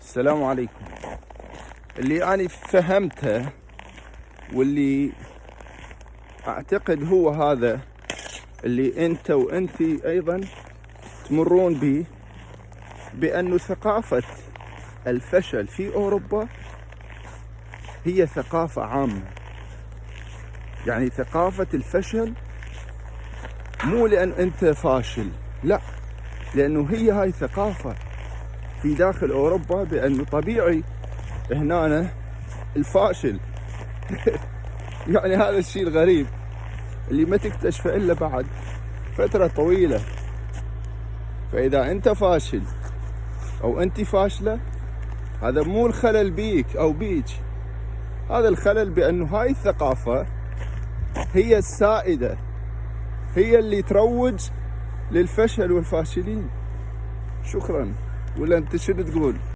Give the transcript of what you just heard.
السلام عليكم. اللي أنا فهمته واللي أعتقد هو هذا اللي أنت وأنتي أيضا تمرون به، بأنه ثقافة الفشل في أوروبا هي ثقافة عامة. يعني ثقافة الفشل مو لأن أنت فاشل، لا، لأنه هي هاي ثقافة في داخل أوروبا، بأنه طبيعي هنا الفاشل يعني هذا الشيء الغريب اللي ما تكتشفه إلا بعد فترة طويلة. فإذا أنت فاشل أو أنت فاشلة، هذا مو الخلل بيك أو بيك، هذا الخلل بأنه هاي الثقافة هي السائدة، هي اللي تروج للفشل والفاشلين. شكرا. ولا أنت شنو تقول؟